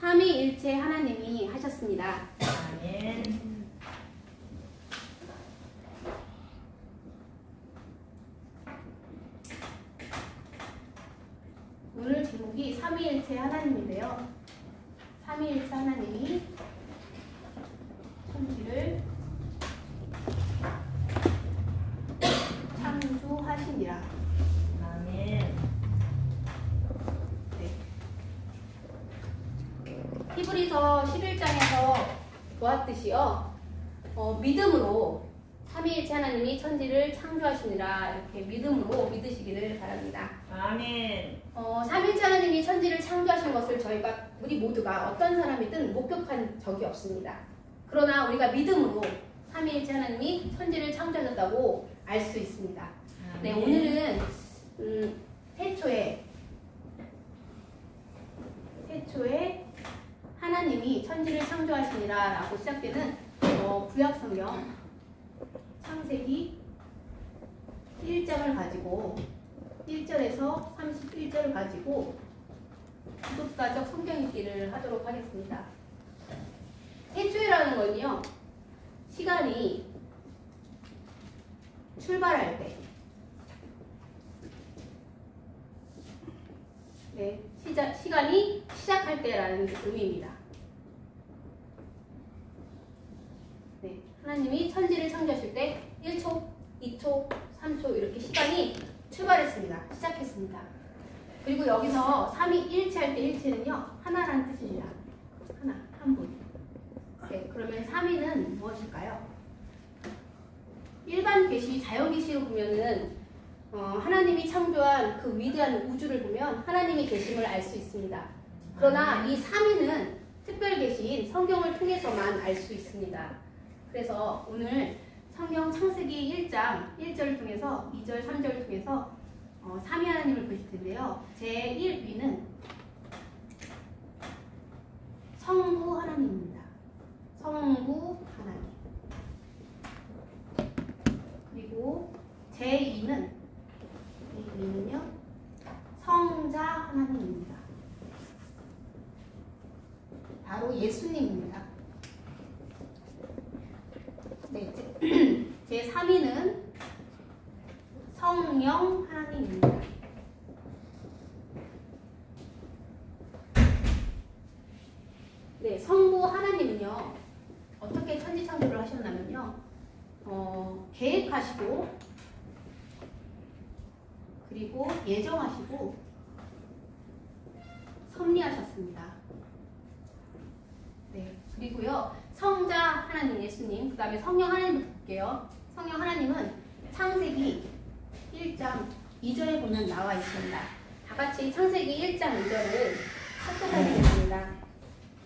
삼위일체 하나님이 하셨습니다. 아멘. 오늘 제목이 삼위일체 하나님인데요. 삼위일체 하나님이 천지를 창조하시니라. 아멘. 네. 히브리서 11장에서 보았듯이요. 믿음으로 삼위일체 하나님이 천지를 창조하시니라 이렇게 믿음으로 믿으시기를 바랍니다. 아멘. 삼위일체 하나님이 천지를 창조하신 것을 우리 모두가 어떤 사람이든 목격한 적이 없습니다. 그러나 우리가 믿음으로 삼위일체 하나님이 천지를 창조하셨다고 알 수 있습니다. 네, 오늘은 태초에 하나님이 천지를 창조하시니라 라고 시작되는 구약성경 창세기 1장을 가지고 1절에서 31절을 가지고 기독가적 성경 읽기를 하도록 하겠습니다. 태초에라는 건요, 시간이 출발할 때, 네, 시간이 시작할 때라는 의미입니다. 네, 하나님이 천지를 창조하실 때 1초, 2초, 3초 이렇게 시간이 출발했습니다. 시작했습니다. 그리고 여기서 삼위일체 할 때 일체는요, 하나라는 뜻입니다. 하나, 한 분. 네, 그러면 삼위는 무엇일까요? 일반 계시, 자연 계시로 보면은 하나님이 창조한 그 위대한 우주를 보면 하나님이 계심을 알 수 있습니다. 그러나 이 삼위는 특별 계시인 성경을 통해서만 알 수 있습니다. 그래서 오늘 성경 창세기 1장 1절을 통해서 2절, 3절을 통해서 삼위 하나님을 보실 텐데요. 제1위는 성부 하나님입니다. 성부 하나님. 그리고 제2위는요 성자 하나님입니다. 바로 예수님입니다. 네, 제3위는 성령 하나님입니다. 네, 성부 하나님은요, 어떻게 천지 창조를 하셨냐면요, 계획하시고, 그리고 예정하시고, 섭리하셨습니다. 네, 그리고요, 성자 하나님 예수님, 그 다음에 성령 하나님을 볼게요. 성령 하나님은 창세기 1장 2절에 보면 나와 있습니다. 다 같이 창세기 1장 2절을 합독하겠습니다.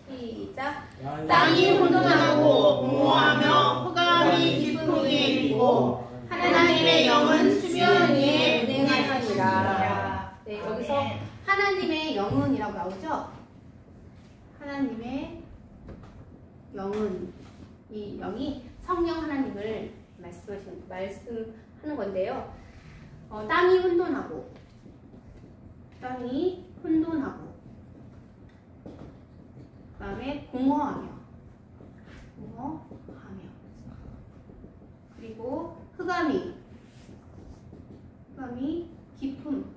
시작. 땅이 혼돈하고 공허하며 흑암이 깊은 위에 있고 하나님의 영은 수면 위에 운행하시니라. 네, 여기서 하나님의 영은이라고 나오죠? 하나님의 영은, 이 영이 성령 하나님을 말씀하는 건데요. 땅이 혼돈하고 그 다음에 공허하며 그리고 흑암이 깊음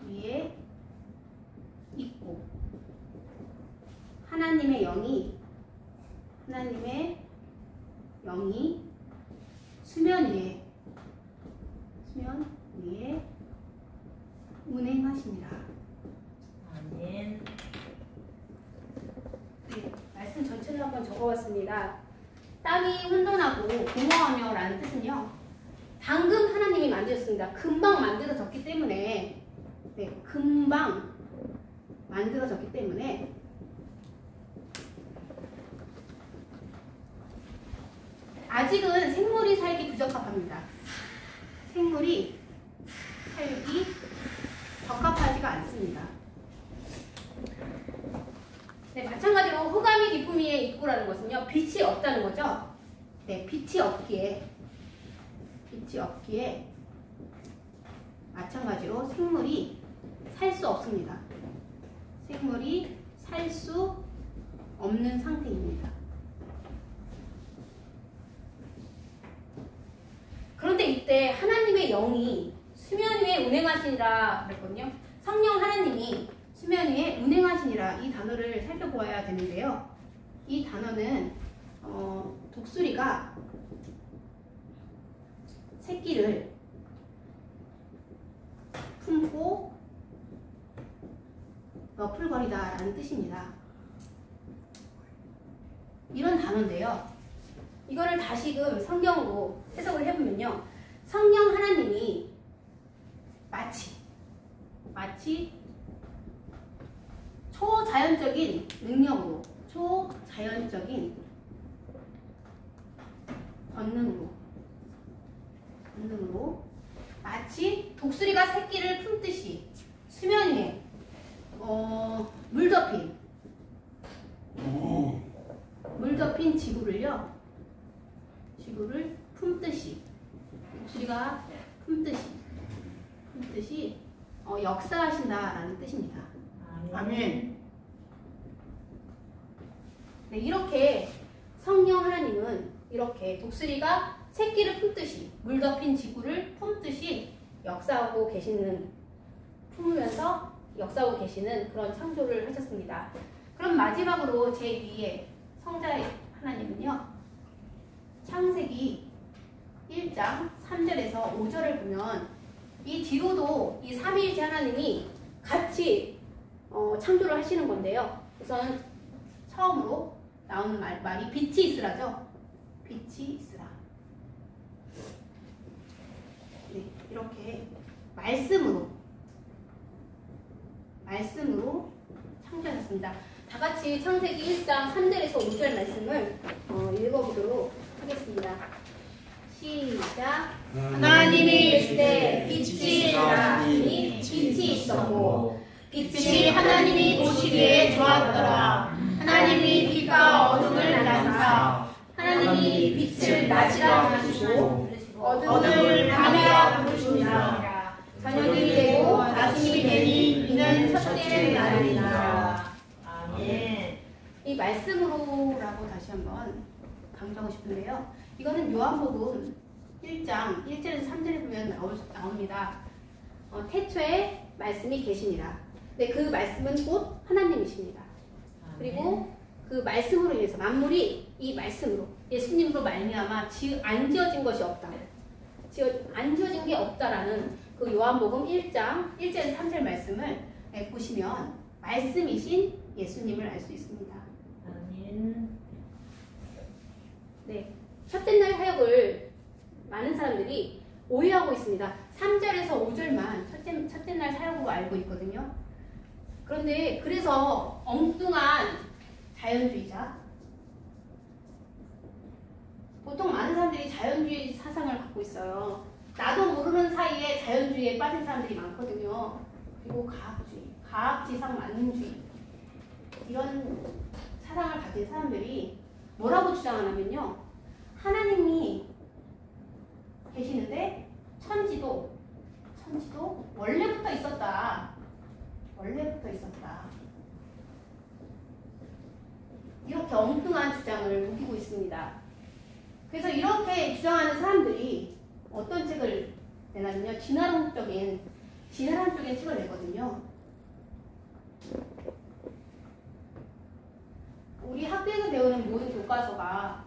위에 있고 하나님의 영이 수면 위에 운행하시니라. 아멘. 네, 말씀 전체를 한번 적어봤습니다. 땅이 혼돈하고 공허하며 라는 뜻은요, 방금 하나님이 만드셨습니다. 금방 만들어졌기 때문에, 네, 금방 만들어졌기 때문에 아직은 생물이 살기 부적합합니다. 생물이 살기 적합하지가 않습니다. 네, 마찬가지로 흑암이 깊음 위에 있고라는 것은요, 빛이 없다는 거죠. 네, 빛이 없기에 마찬가지로 생물이 살 수 없습니다. 생물이 살 수 없는 상태입니다. 그런데 이때 하나님의 영이 수면 위에 운행하시니라 그랬거든요. 성령 하나님이 수면 위에 운행하시니라 이 단어를 살펴보아야 되는데요. 이 단어는 독수리가 새끼를 품고 너풀거리다 라는 뜻입니다. 이런 단어인데요. 이거를 다시금 성경으로 해석을 해보면요. 성령 하나님이 마치 초자연적인 능력으로, 초자연적인 권능으로 마치 독수리가 새끼를 품듯이 수면 위에 물 덮인 지구를 품듯이 독수리가 품듯이 역사하신다라는 뜻입니다. 아멘. 네, 이렇게 성령 하나님은 이렇게 독수리가 새끼를 품듯이 물 덮인 지구를 품듯이 품으면서 역사하고 계시는 그런 창조를 하셨습니다. 그럼 마지막으로 제2의 성자 하나님은요. 창세기 1장 3절에서 5절을 보면 이 뒤로도 이 삼위일체 하나님이 같이 창조를 하시는 건데요. 우선 처음으로 나오는 말이 빛이 있으라죠. 빛이 있으라. 네, 이렇게 말씀으로 창조하셨습니다. 다 같이 창세기 1장 3절에서 5절 말씀을 읽어보도록 하겠습니다. 시작. 하나님이 이르시되 빛이 있으라 하니 빛이 있었고 빛이 하나님이 보시기에 좋았더라. 하나님이 빛과 어둠을 나누사 하나님이 빛을 낮이라 하시고 어둠을 밤이라 부르시니라. 저녁이 되고 아침이 되니 이는 첫째 날이니라. 아멘. 이 말씀으로라고 다시 한번 강조하고 싶은데요. 이거는 요한복음 1장 1절에서 3절에 보면 나옵니다. 태초에 말씀이 계시니라. 네, 그 말씀은 곧 하나님이십니다. 그리고 그 말씀으로 인해서 만물이 이 말씀으로 예수님으로 말미암아 안 지어진 것이 없다. 안 지어진 게 없다라는 그 요한복음 1장 1절에서 3절 말씀을 보시면 말씀이신 예수님을 알 수 있습니다. 아멘. 네, 첫째 날 사역을 많은 사람들이 오해하고 있습니다. 3절에서 5절만 첫째 날 사역으로 알고 있거든요. 그런데 그래서 엉뚱한 자연주의자, 보통 많은 사람들이 자연주의 사상을 갖고 있어요. 나도 모르는 사이에 자연주의에 빠진 사람들이 많거든요. 그리고 과학지상 만능주의, 이런 사상을 가진 사람들이 뭐라고 주장하냐면요. 하나님이 계시는데 천지도 원래부터 있었다. 이렇게 엉뚱한 주장을 우기고 있습니다. 그래서 이렇게 주장하는 사람들이 어떤 책을 내냐면요. 진화론적인 책을 내거든요. 우리 학교에서 배우는 모든 교과서가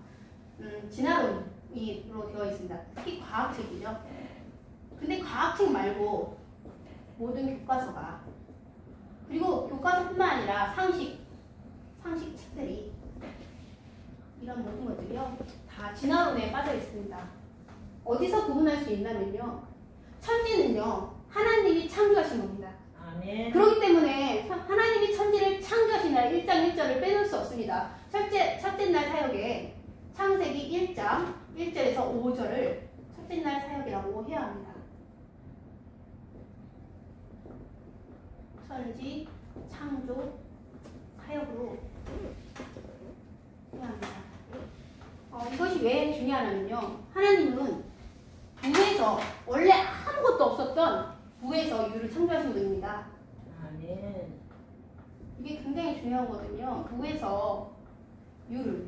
진화론으로 되어 있습니다. 특히 과학책이죠. 근데 과학책 말고 모든 교과서가, 그리고 교과서뿐만 아니라 상식 책들이, 이런 모든 것들이요 다 진화론에 빠져 있습니다. 어디서 구분할 수 있냐면요. 천지는요 하나님이 창조하신 겁니다. 아멘. 그렇기 때문에 하나님이 천지를 창조하신 날 1장 1절을 빼놓을 수 없습니다. 첫째 날 사역에 창세기 1장 1절에서 5절을 첫째 날 사역이라고 해야 합니다. 천지 창조 사역으로 해야 합니다. 이것이 왜 중요하냐면요. 하나님은 부에서, 원래 아무것도 없었던 부에서 인류를 창조하신 분입니다. 아멘. 이게 굉장히 굉장히 중요하거든요. 무에서 유를.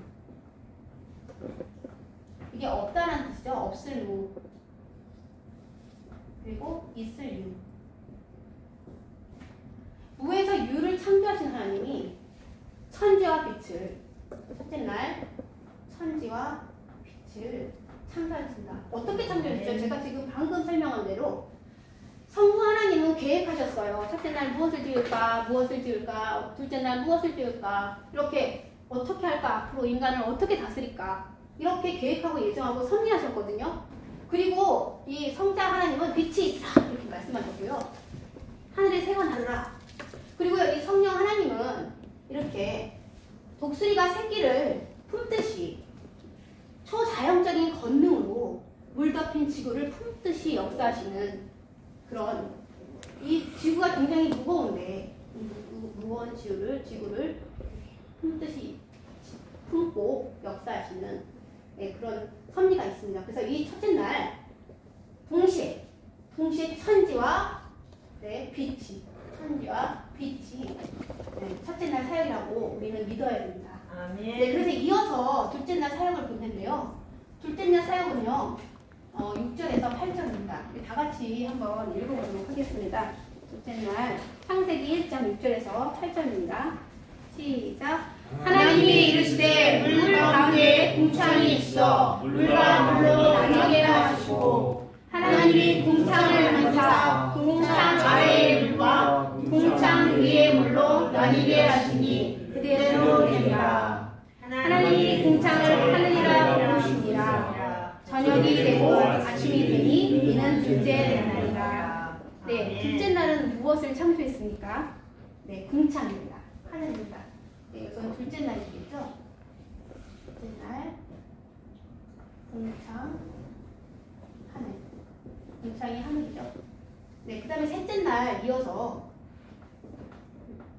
이게 없다는 뜻이죠. 없을 무. 그리고 있을 유. 무에서 유를 창조하신 하나님이 천지와 빛을, 첫째 날 천지와 빛을 창조하신다. 어떻게 창조했죠? 제가 지금 방금 설명한 대로 성부 하나님은 계획하셨어요. 첫째 날 무엇을 지을까, 무엇을 지을까, 둘째 날 무엇을 지을까, 이렇게 어떻게 할까, 앞으로 인간을 어떻게 다스릴까, 이렇게 계획하고 예정하고 섭리하셨거든요. 그리고 이 성자 하나님은 빛이 있어 이렇게 말씀하셨고요. 하늘의 새가 날라. 그리고 이 성령 하나님은 이렇게 독수리가 새끼를 품듯이 초자연적인 권능으로 물 덮인 지구를 품듯이 역사하시는 그런, 이 지구가 굉장히 무거운데 무거운 지구를 품듯이 품고 역사하시는, 네, 그런 섭리가 있습니다. 그래서 이 첫째 날 동시에 천지와, 네, 빛이, 천지와 빛이, 네, 첫째 날 사역이라고 우리는 믿어야 됩니다. 아멘. 네, 그래서 이어서 둘째 날 사역을 볼 텐데요. 둘째 날 사역은요, 6절에서 8절입니다. 다 같이 한번 읽어보도록 하겠습니다. 둘째 날 창세기 1장 6절에서 8절입니다. 시작. 하나님이 이르시되 물 가운데 궁창이 있어 물과 물로 나뉘게 하시고 하나님이 궁창을 만드사 궁창 아래의 물과 궁창 위의 물로 나뉘게 하시니 그대로 되니라. 하나님이 궁창을 하늘이라 부르시니라. 저녁이 되고 아침이 되니 이는 둘째 날이라. 네, 둘째 날은 무엇을 창조했습니까? 네, 궁창입니다. 하늘입니다. 네, 이건 둘째 날이겠죠? 둘째 날 궁창 하늘. 궁창이 하늘이죠. 네, 그 다음에 셋째 날 이어서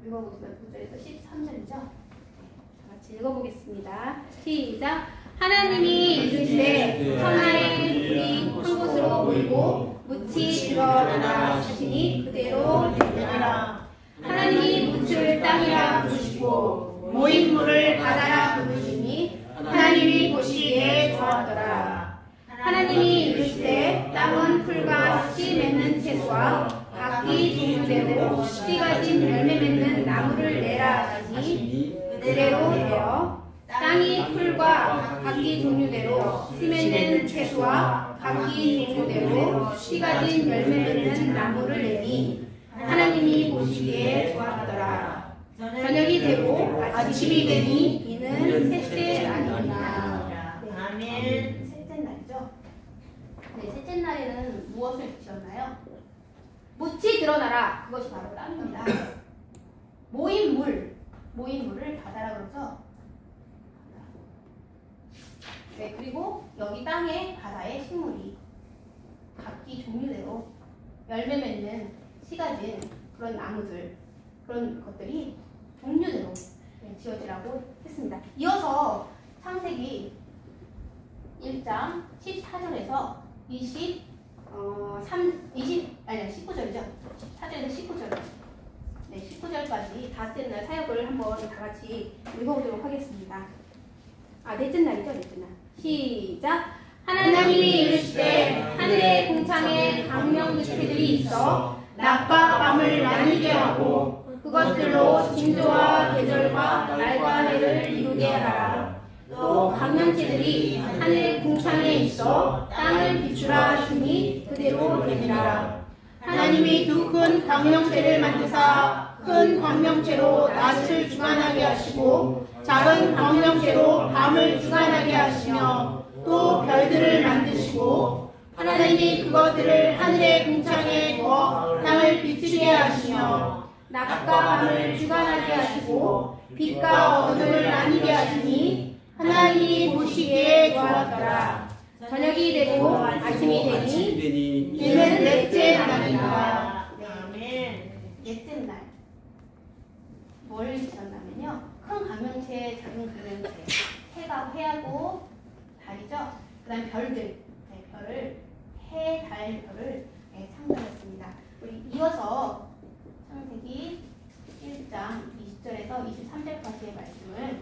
읽어보겠습니다. 9절에서 13절이죠. 다 같이 읽어보겠습니다. 시작. 하나님이 이르시되 천하의 물이 한 곳으로 모이고 묻이 드러나라 하시니 그대로 되니라. 하나님이 묻을 땅이라 부르시고 모인 물을 바다라 부르시니 하나님이 보시기에 좋았더라. 하나님이 이르시되 땅은 풀과 씨 맺는 채소와 각기 종류대로 씨 가진 열매 맺는 나무를 내라 하시니 그대로 되어 땅이 풀과 각기 종류대로 씨 맺는 채소와 각기 종류대로 씨 가진 열매 맺는 나무를 내니 하나님이 보시기에 좋았더라. 저녁이 되고 아침이 되니 이는 셋째 날이니라. 아멘. 셋째 날이죠. 네, 셋째 날에는 무엇을 지었나요? 묻이 드러나라. 그것이 바로 땅입니다. 모인 물을 바다라 그러죠. 네, 그리고 여기 땅에 바다에 식물이 각기 종류대로 열매 맺는 씨 가진 그런 나무들, 그런 것들이 종류대로 지어지라고 했습니다. 이어서 창세기 1장 14절에서 19절이죠. 14절에서 19절. 네, 19절까지 다섯째 날 사역을 한번 다 같이 읽어보도록 하겠습니다. 넷째 날이죠, 넷째 날. 시작. 하나님이 이르시되 하늘의 궁창에 광명 물체들이 있어 낮과 밤을 나뉘게 하고 그것들로 징조와 계절과 날과 해를 이루게 하라. 또 광명체들이 하늘의 궁창에 있어 땅을 비추라 하시니 그대로 되니라. 하나님이 두 큰 광명체를 만드사 큰 광명체로 낮을 주관하게 하시고 작은 광명체로 밤을 주관하게 하시며 또 별들을 만드시고 하나님이 그것들을 하늘의 궁창에 두어 땅을 비추게 하시며 낮과 밤을 주관하게 하시고 빛과 어둠을 나뉘게 하시니 하나님이 보시기에 좋았더라. 저녁이 되고 아침이 되니 이는 넷째 날이니라. 아멘. 넷째 날. 뭘 지었냐면요. 큰 강명체, 작은 강명체. 해가 해하고 달이죠. 그 다음에 별들. 네, 별을, 해, 달, 별을 창조했습니다. 우리 이어서 창세기 1장 20절에서 21절에서 23절까지의 말씀을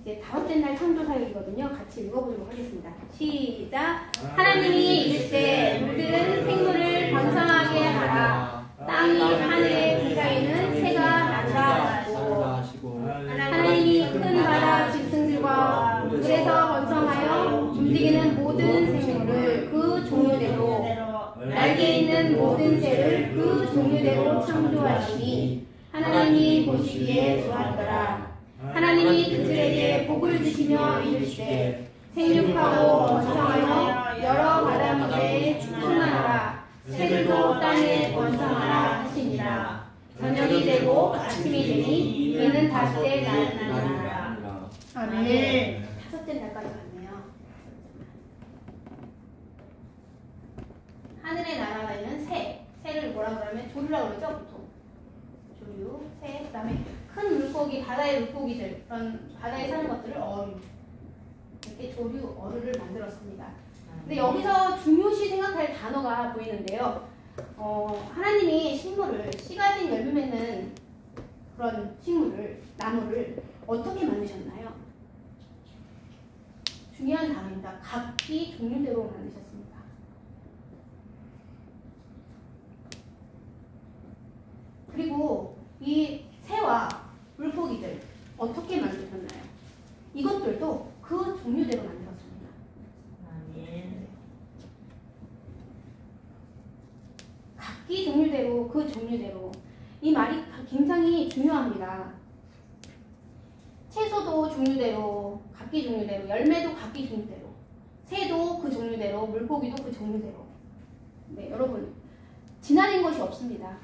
이제 다섯째 날 창조 사역이거든요. 같이 읽어보도록 하겠습니다. 시작. 하나님이 이르시되 물들은 생물을 번성하게 하라. 땅이 하늘의 기사에는 새가 난다 하시고 하나님이 큰 바다 짐승들과 물에서 번성하여 움직이는 모든 생물을 그 종류대로 날개 있는 모든 새를 그 종류대로 창조하시니 하나님이 보시기에 좋았더라. 하나님이 그들에게 복을 주시며 이르시되 생육하고 번성하여 여러 바닷물에 충만하라. 새들도 땅에 번성하라 하시니라. 저녁이 되고 아침이 되니 이는 다섯째 날이라. 아멘. 다섯째 날까지 갔네요. 하늘의 나라에는 새를 뭐라 그러면 조류라고 그러죠, 보통. 조류, 새, 그다음에 큰 물고기, 바다의 물고기들, 그런 바다에 사는 것들을 어류, 이렇게 조류, 어류를 만들었습니다. 근데 여기서 중요시 생각할 단어가 보이는데요. 하나님이 식물을, 씨 가진 열매 맺는 그런 식물을, 나무를 어떻게 만드셨나요? 중요한 단어입니다. 각기 종류대로 만드셨습니다. 그리고 이 새와 물고기들 어떻게 만드셨나요? 이것들도 그 종류대로 만들었습니다. 아멘. 각기 종류대로 그 종류대로. 이 말이 굉장히 중요합니다. 채소도 종류대로, 각기 종류대로, 열매도 각기 종류대로, 새도 그 종류대로, 물고기도 그 종류대로. 네, 여러분, 지나친 것이 없습니다.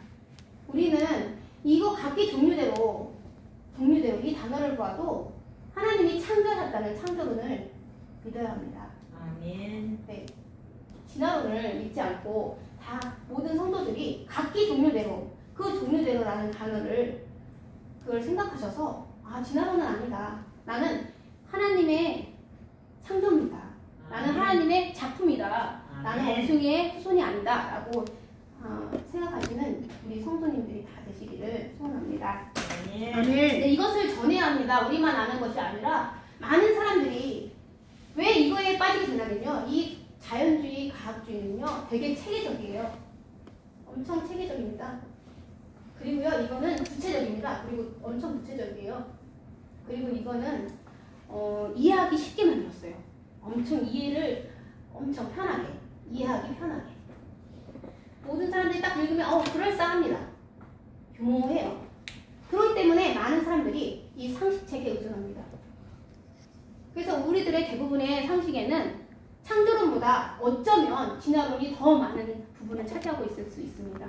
우리는 이거 각기 종류대로 이 단어를 보아도 하나님이 창조하셨다는 창조론을 믿어야 합니다. 아멘. 네, 진화론을 믿지 않고 다 모든 성도들이 각기 종류대로 그 종류대로라는 단어를 그걸 생각하셔서 진화론은 아니다. 나는 하나님의 창조입니다. 나는 하나님의 작품이다. 나는 원숭이의 후손이 아니다. 라고 생각하시는 우리 성도님들이 다 되시기를 소원합니다. 아멘. 네, 이것을 전해야 합니다. 우리만 아는 것이 아니라 많은 사람들이 왜 이거에 빠지게 되냐면요. 이 자연주의, 과학주의는요. 되게 체계적이에요. 엄청 체계적입니다. 그리고요. 이거는 구체적입니다. 그리고 엄청 구체적이에요. 그리고 이거는 이해하기 쉽게 만들었어요. 엄청 이해를 엄청 편하게, 이해하기 편하게. 모든 사람들이 딱 읽으면 그럴싸합니다. 교모해요. 그렇기 때문에 많은 사람들이 이 상식책에 의존합니다. 그래서 우리들의 대부분의 상식에는 창조론보다 어쩌면 진화론이 더 많은 부분을 차지하고 있을 수 있습니다.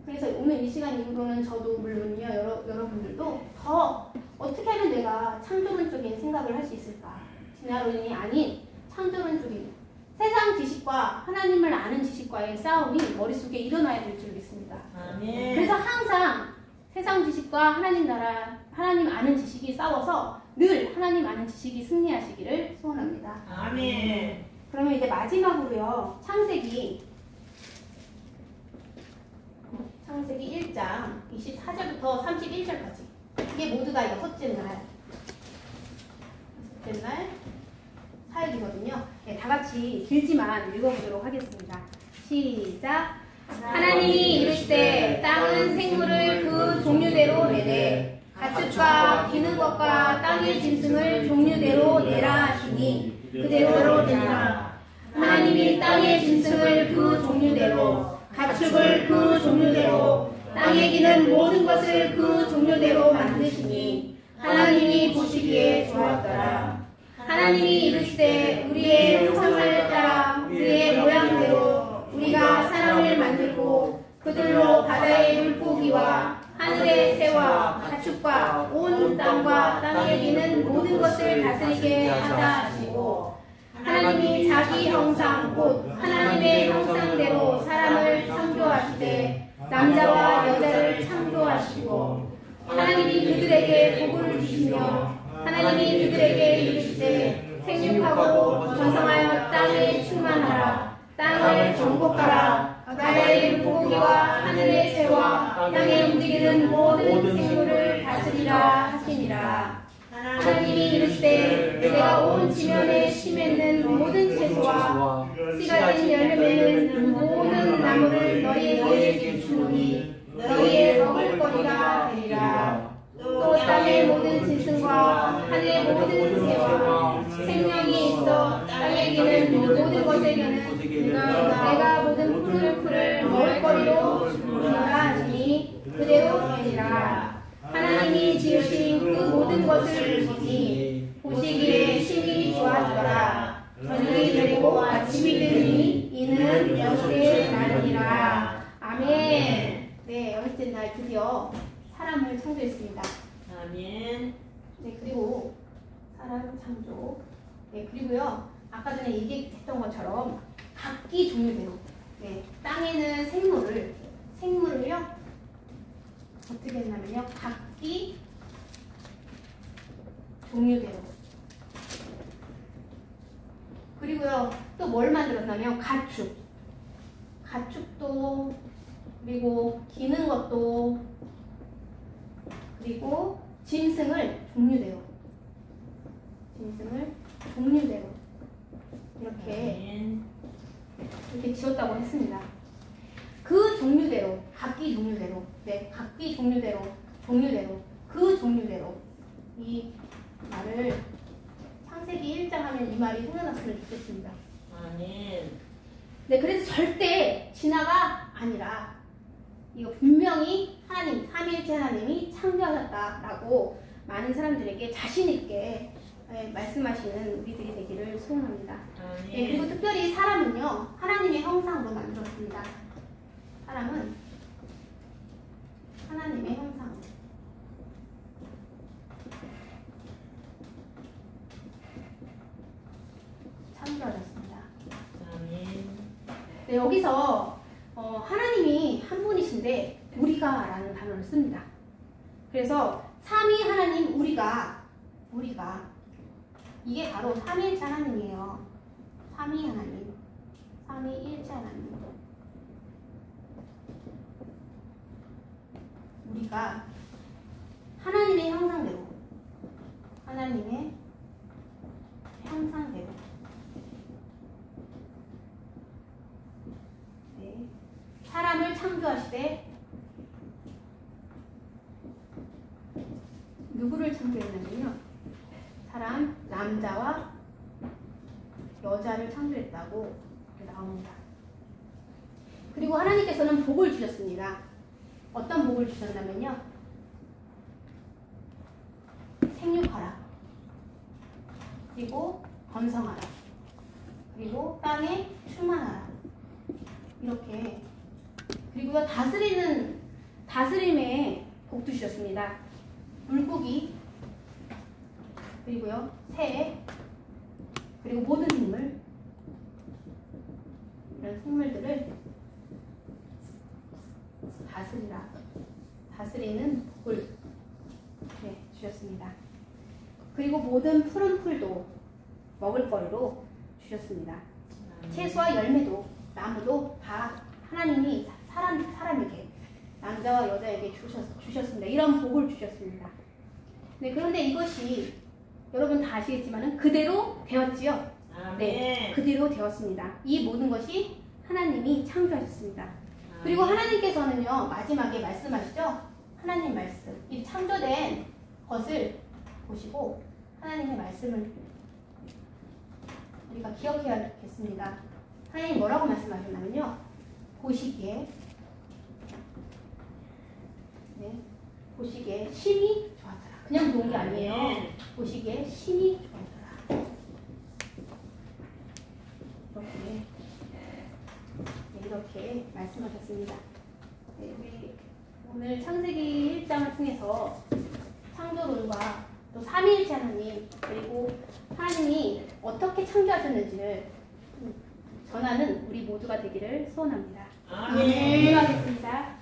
그래서 오늘 이 시간 이후로는 저도 물론요, 여러분들도 더 어떻게 하면 내가 창조론적인 생각을 할 수 있을까? 진화론이 아닌 창조론적인 세상 지식과 하나님을 아는 지식과의 싸움이 머릿속에 일어나야 될 줄 믿습니다. 아멘. 그래서 항상 세상 지식과 하나님 나라, 하나님 아는 지식이 싸워서 늘 하나님 아는 지식이 승리하시기를 소원합니다. 아멘. 그러면 이제 마지막으로요, 창세기 1장 24절부터 31절까지. 이게 모두가 여섯째 날 사역이거든요. 네, 다 같이 길지만 읽어보도록 하겠습니다. 시작. 하나님이 이르시되 땅은 생물을 그 종류대로 내되 가축과 기는 것과 땅의 짐승을 종류대로 내라 하시니 그대로 되니라. 하나님이 땅의 짐승을 그 종류대로, 가축을 그 종류대로, 땅에 기는 모든 것을 그 종류대로 만드시니 하나님이 보시기에 좋았더라. 하나님이 이르시되 우리의 형상을 따라 우리의 모양대로 우리가 사람을 만들고 그들로 바다의 물고기와 하늘의 새와 가축과 온 땅과 땅에 기는 모든 것을 다스리게 하자 하시고 하나님이 자기 형상 곧 하나님의 형상대로 사람을 창조하시되 남자와 여자를 창조하시고 하나님이 그들에게 복을 주시며 하나님이 그들에게 이르시되 생육하고 번성하여 땅에 충만하라. 땅을 정복하라. 바다의 물고기와 하늘의 새와 땅에 움직이는 모든 생물을 되니라. 하나님이 이르시되 내가 온 지면에 심했는 모든 채소와 씨가 된 열매는 모든 나무를 너희에게 주노니 너희의 먹을 거리가 되리라. 또 땅의 모든 짐승과 하늘의 모든 새와 생명이 있어 땅에게는 모든 것에게는 내가 모든 풀을 먹을 거리로 주노라 하시니 그대로 되니라. 하나님이 지으신 그 모든 것을 보시기에 심히 좋았더라. 저녁이 되고 아침이 되니 이는 여섯의 날이니라. 아멘. 네, 여섯째 날 드디어 사람을 창조했습니다. 아멘. 네, 그리고 사람 창조. 네, 그리고요. 아까 전에 얘기했던 것처럼 각기 종류대로. 네, 땅에는 생물을요. 어떻게 했냐면요. 각기 종류대로. 그리고요. 또 뭘 만들었냐면 가축도 그리고 기는 것도 그리고 짐승을 종류대로 아멘. 이렇게 지었다고 했습니다. 그 종류대로 각기 종류대로 그 종류대로 이 말을 창세기 1장 하면 이 말이 생각났으면 좋겠습니다. 아멘. 네, 그래서 절대 진화가 아니라 이거 분명히 하나님, 삼위일체 하나님이 창조하셨다라고 많은 사람들에게 자신 있게 말씀하시는 우리들이 되기를 소원합니다. 네, 그리고 특별히 사람은요 하나님의 형상으로 만들었습니다. 사람은 하나님의 형상. 창조하셨습니다. 아멘. 네, 여기서 하나님이 한 분이신데 우리가라는 단어를 씁니다. 그래서 삼위 하나님 우리가 이게 바로 삼위일체 하나님이에요. 삼위일체 하나님. 우리가 하나님의 형상대로 네, 사람을 창조하시되 누구를 창조했냐면요. 사람 남자와 여자를 창조했다고 나옵니다. 그리고 하나님께서는 복을 주셨습니다. 어떤 복을 주셨냐면요. 생육하라. 그리고 번성하라. 그리고 땅에 충만하라. 이렇게. 그리고 다스림의 복도 주셨습니다. 물고기, 그리고요 새, 그리고 모든 생물, 이런 생물들을 다스리는 복을 주셨습니다. 그리고 모든 푸른 풀도 먹을거리로 주셨습니다. 채소와 열매도 나무도 다 하나님이 사람에게 남자와 여자에게 주셨습니다. 이런 복을 주셨습니다. 네, 그런데 이것이 여러분 다 아시겠지만 그대로 되었지요. 네, 그대로 되었습니다. 이 모든 것이 하나님이 창조하셨습니다. 그리고 하나님께서는요 마지막에 말씀하시죠. 하나님 말씀, 이 창조된 것을 보시고 하나님의 말씀을 우리가 기억해야겠습니다. 하나님 뭐라고 말씀하셨냐면요. 보시기에 심히 좋았더라. 그냥 좋은 게 아니에요. 보시기에 심히 좋았더라. 이렇게 말씀하셨습니다. 네, 우리 오늘 창세기 1장을 통해서 창조론과 또 삼위일체 하나님 그리고 하나님이 어떻게 창조하셨는지를 전하는 우리 모두가 되기를 소원합니다. 아멘. 기도하겠습니다.